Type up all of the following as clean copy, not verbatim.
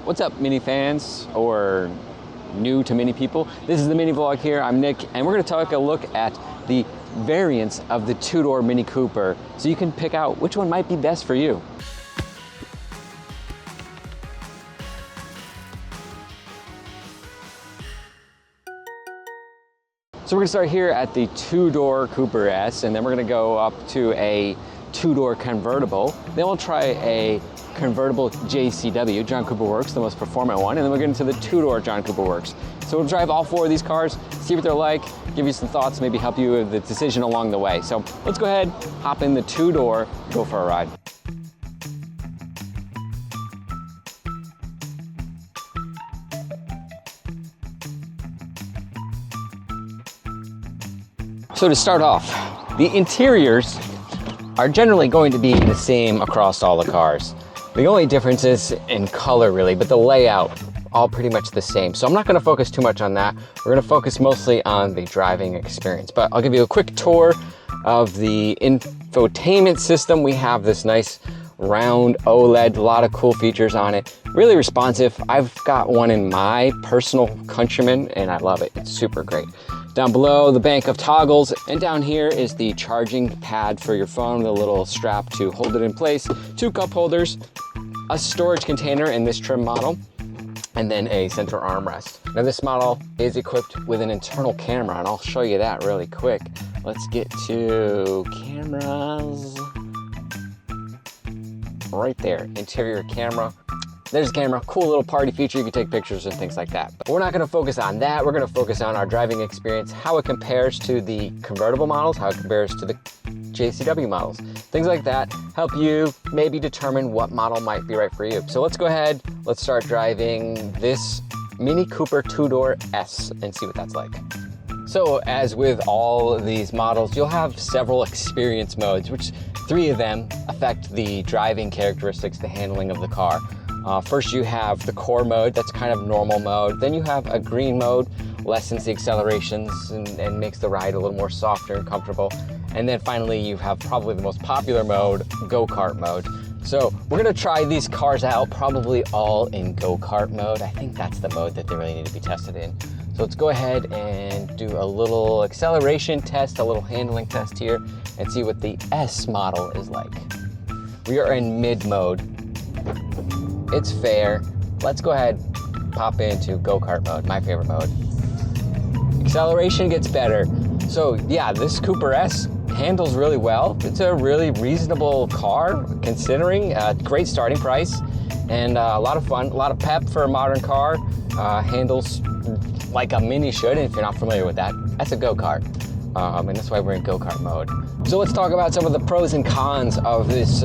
What's up, Mini fans or new to Mini people? This is the Mini Vlog here. I'm Nick, and we're going to take a look at the variants of the two-door Mini Cooper so you can pick out which one might be best for you. So we're going to start here at the two-door Cooper S, and then we're going to go up to a two-door convertible. Then we'll try a convertible JCW, John Cooper Works, the most performant one, and then we'll get into the two-door John Cooper Works. So we'll drive all four of these cars, see what they're like, give you some thoughts, maybe help you with the decision along the way. So let's go ahead, hop in the two-door, go for a ride. So to start off, the interiors are generally going to be the same across all the cars. The only difference is in color really, but the layout, all pretty much the same. So I'm not gonna focus too much on that. We're gonna focus mostly on the driving experience, but I'll give you a quick tour of the infotainment system. We have this nice round OLED, a lot of cool features on it. Really responsive. I've got one in my personal Countryman and I love it. It's super great. Down below, the bank of toggles, and down here is the charging pad for your phone, the little strap to hold it in place, two cup holders, a storage container in this trim model, and then a center armrest. Now this model is equipped with an internal camera, and I'll show you that really quick. Let's get to cameras. Right there, interior camera. There's a camera, cool little party feature, you can take pictures and things like that. But we're not gonna focus on that, we're gonna focus on our driving experience, how it compares to the convertible models, how it compares to the JCW models. Things like that help you maybe determine what model might be right for you. So let's go ahead, let's start driving this Mini Cooper two-door S and see what that's like. So as with all of these models, you'll have several experience modes, which 3 of them affect the driving characteristics, the handling of the car. First you have the core mode, that's kind of normal mode. Then you have a green mode, lessens the accelerations and makes the ride a little more softer and comfortable. And then finally you have probably the most popular mode, go-kart mode. So we're gonna try these cars out probably all in go-kart mode. I think that's the mode that they really need to be tested in. So let's go ahead and do a little acceleration test, a little handling test here, and see what the S model is like. We are in mid mode. It's fair. Let's go ahead, pop into go-kart mode, my favorite mode. Acceleration gets better. So yeah, this Cooper S handles really well. It's a really reasonable car considering a great starting price and a lot of fun, a lot of pep for a modern car. Handles like a Mini should, and if you're not familiar with that, that's a go-kart. And that's why we're in go-kart mode. So let's talk about some of the pros and cons of this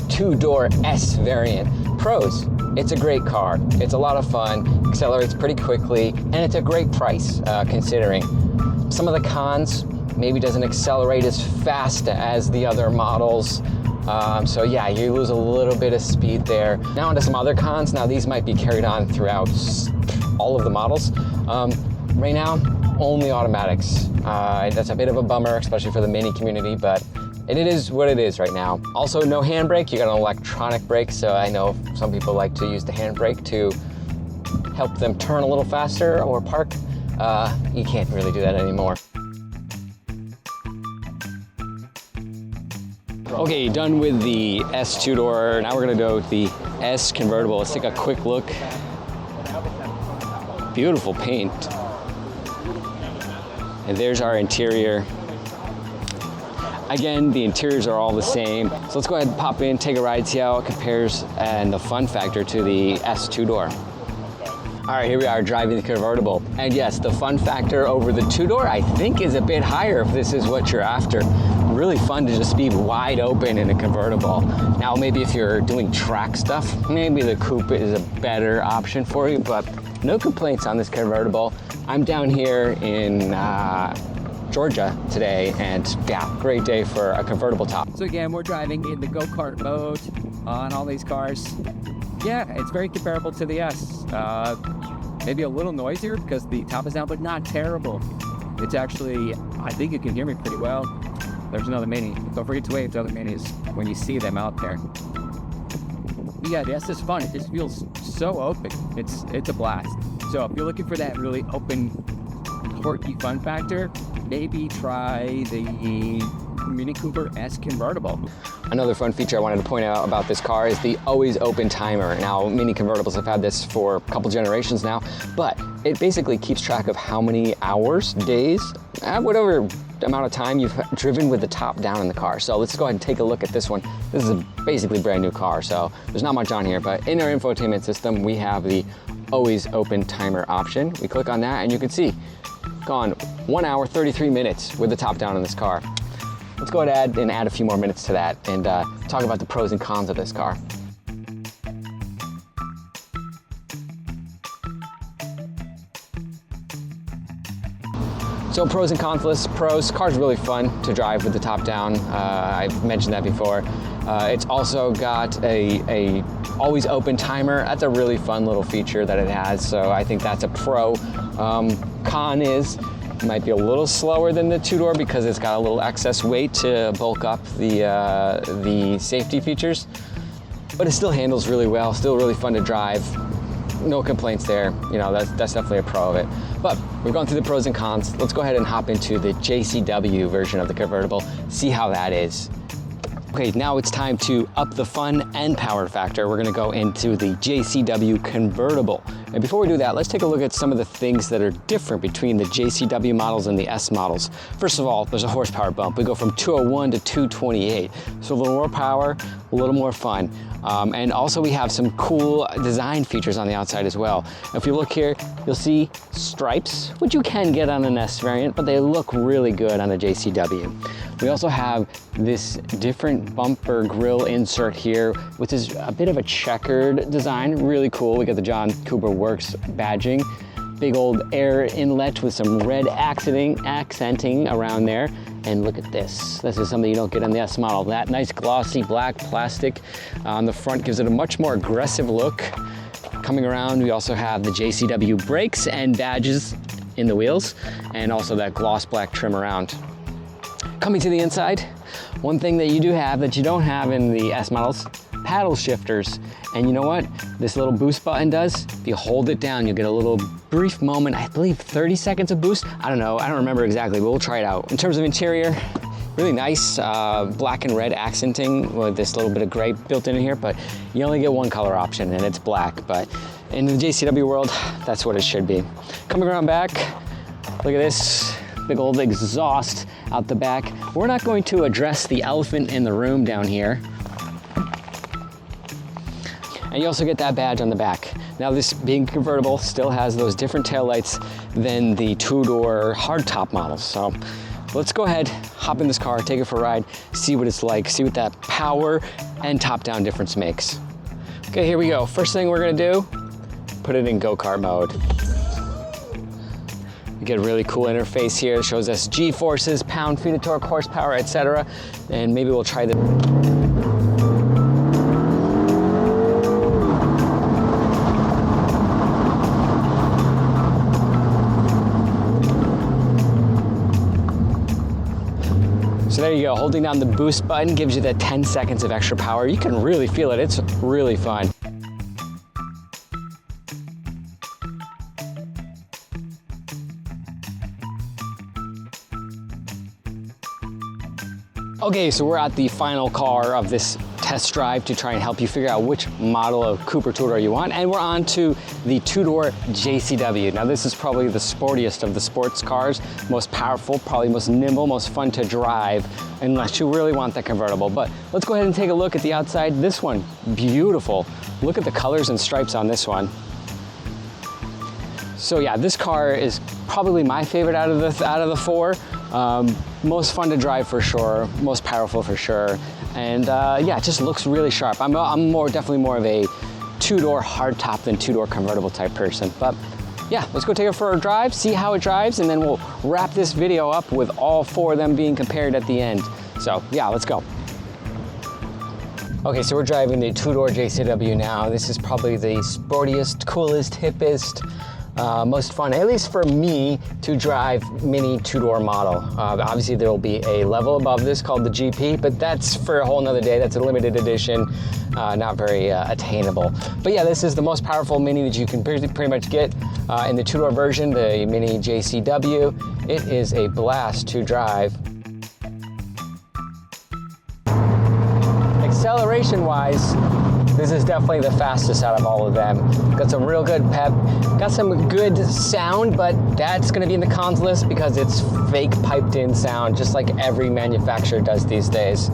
two-door S variant. Pros, it's a great car. It's a lot of fun, accelerates pretty quickly, and it's a great price considering. Some of the cons, maybe doesn't accelerate as fast as the other models. So yeah, you lose a little bit of speed there. Now onto some other cons. Now these might be carried on throughout all of the models. Right now, only automatics. That's a bit of a bummer, especially for the Mini community, but it is what it is right now. Also, no handbrake, you got an electronic brake, so I know some people like to use the handbrake to help them turn a little faster or park. You can't really do that anymore. Okay, done with the S two-door. Now we're gonna go with the S convertible. Let's take a quick look. Beautiful paint. And there's our interior. Again, the interiors are all the same. So let's go ahead and pop in, take a ride, see how it compares and the fun factor to the S two-door. All right, here we are driving the convertible. And yes, the fun factor over the two-door, I think is a bit higher if this is what you're after. Really fun to just be wide open in a convertible. Now, maybe if you're doing track stuff, maybe the coupe is a better option for you, but no complaints on this convertible. I'm down here in Georgia today, and yeah, great day for a convertible top. So again, we're driving in the go-kart mode on all these cars. Yeah, it's very comparable to the S. Maybe a little noisier because the top is down, but not terrible. It's actually, I think you can hear me pretty well. There's another Mini. Don't forget to wave to other Minis when you see them out there. Yeah, the S is fun. It just feels so open. It's a blast. So if you're looking for that really open, quirky fun factor, maybe try the Mini Cooper S convertible. Another fun feature I wanted to point out about this car is the always open timer. Now, Mini convertibles have had this for a couple generations now, but it basically keeps track of how many hours, days, whatever amount of time you've driven with the top down in the car. So let's go ahead and take a look at this one. This is a basically brand new car, so there's not much on here, but in our infotainment system, we have the always open timer option. We click on that and you can see, gone 1 hour, 33 minutes with the top down in this car. Let's go ahead and add a few more minutes to that and talk about the pros and cons of this car. So pros and cons list. Pros, car's really fun to drive with the top down. I've mentioned that before. It's also got a always open timer. That's a really fun little feature that it has, so I think that's a pro. Con is, it might be a little slower than the two-door because it's got a little excess weight to bulk up the safety features, but it still handles really well, still really fun to drive. No complaints there. You know, that's definitely a pro of it. But we've gone through the pros and cons. Let's go ahead and hop into the JCW version of the convertible, see how that is. Okay, now it's time to up the fun and power factor. We're gonna go into the JCW convertible. And before we do that, let's take a look at some of the things that are different between the JCW models and the S models. First of all, there's a horsepower bump. We go from 201 to 228. So a little more power, a little more fun. And also we have some cool design features on the outside as well. If you look here, you'll see stripes, which you can get on an S variant, but they look really good on a JCW. We also have this different bumper grille insert here, which is a bit of a checkered design, really cool. We got the John Cooper Works badging, big old air inlet with some red accenting around there. And look at this. This is something you don't get on the S model. That nice glossy black plastic on the front gives it a much more aggressive look. Coming around, we also have the JCW brakes and badges in the wheels, and also that gloss black trim around. Coming to the inside, one thing that you do have that you don't have in the S models, paddle shifters. And you know what this little boost button does? If you hold it down, you'll get a little brief moment, I believe 30 seconds of boost. I don't know, I don't remember exactly, but we'll try it out. In terms of interior, really nice black and red accenting with this little bit of gray built in here, but you only get one color option and it's black. But in the JCW world, that's what it should be. Coming around back, look at this. Big old exhaust out the back. We're not going to address the elephant in the room down here. And you also get that badge on the back. Now this being convertible still has those different taillights than the two-door hardtop models. So let's go ahead, hop in this car, take it for a ride, see what it's like, see what that power and top-down difference makes. Okay, here we go. First thing we're gonna do, put it in go-kart mode. We get a really cool interface here. It shows us G-forces, pound-feet of torque, horsepower, etc. And maybe we'll try the So there you go, holding down the boost button gives you that 10 seconds of extra power. You can really feel it, it's really fun. Okay, so we're at the final car of this test drive to try and help you figure out which model of Cooper two-door you want, and we're on to the two-door JCW. Now this is probably the sportiest of the sports cars, most powerful, probably most nimble, most fun to drive, unless you really want the convertible. But let's go ahead and take a look at the outside. This one, beautiful. Look at the colors and stripes on this one. So yeah, this car is probably my favorite out of the four. Most fun to drive for sure, most powerful for sure, and yeah, it just looks really sharp. I'm definitely more of a two-door hardtop than two-door convertible type person. But yeah, let's go take it for a drive, see how it drives, and then we'll wrap this video up with all four of them being compared at the end. So yeah, let's go. Okay, so we're driving the two-door JCW now. This is probably the sportiest, coolest, hippest, most fun, at least for me, to drive Mini two-door model. Obviously there will be a level above this called the GP, but that's for a whole nother day. That's a limited edition, not very attainable. But yeah, this is the most powerful Mini that you can pretty much get in the two-door version, the Mini JCW. It is a blast to drive. Acceleration-wise, this is definitely the fastest out of all of them. Got some real good pep, got some good sound, but that's gonna be in the cons list because it's fake piped in sound, just like every manufacturer does these days.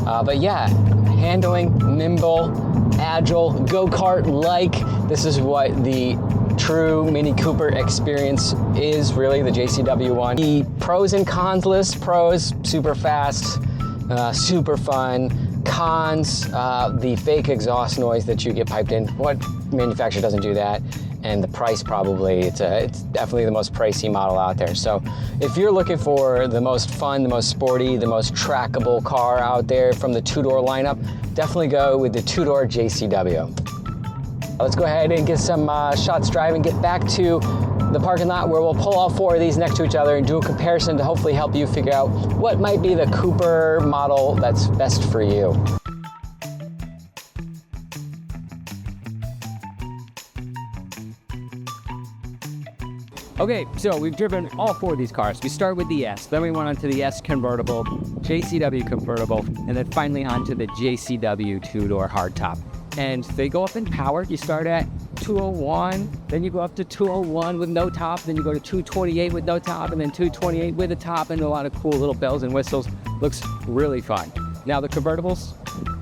But yeah, handling, nimble, agile, go-kart-like. This is what the true Mini Cooper experience is, really, the JCW one. The pros and cons list: pros, super fast, super fun. Cons, the fake exhaust noise that you get piped in. What manufacturer doesn't do that? And the price, probably. It's definitely the most pricey model out there. So if you're looking for the most fun, the most sporty, the most trackable car out there from the two-door lineup, definitely go with the two-door JCW. Let's go ahead and get some shots driving, get back to the parking lot where we'll pull all four of these next to each other and do a comparison to hopefully help you figure out what might be the Cooper model that's best for you. Okay, so we've driven all four of these cars. We start with the S, then we went on to the S convertible, JCW convertible, and then finally onto the JCW two-door hardtop. And they go up in power. You start at 201, then you go up to 201 with no top, then you go to 228 with no top, and then 228 with a top, and a lot of cool little bells and whistles. Looks really fun. Now the convertibles,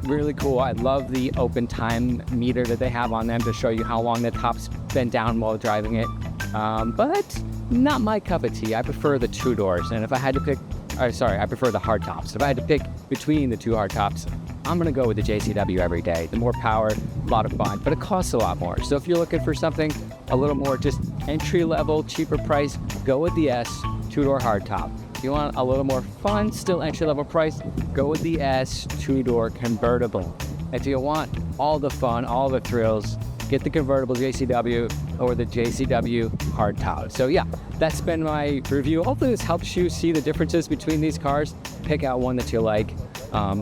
really cool. I love the open time meter that they have on them to show you how long the top's been down while driving it. But not my cup of tea. I prefer the two doors, and if I had to pick, I prefer the hard tops. If I had to pick between the two hard tops, I'm gonna go with the JCW every day. The more power, a lot of fun, but it costs a lot more. So if you're looking for something a little more just entry level, cheaper price, go with the S two-door hardtop. If you want a little more fun, still entry level price, go with the S two-door convertible. If you want all the fun, all the thrills, get the convertible JCW or the JCW hardtop. So yeah, that's been my review. Hopefully this helps you see the differences between these cars. Pick out one that you like.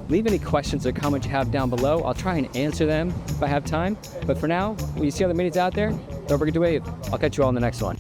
Leave any questions or comments you have down below. I'll try and answer them if I have time. But for now, when you see other minis out there, don't forget to wave. I'll catch you all in the next one.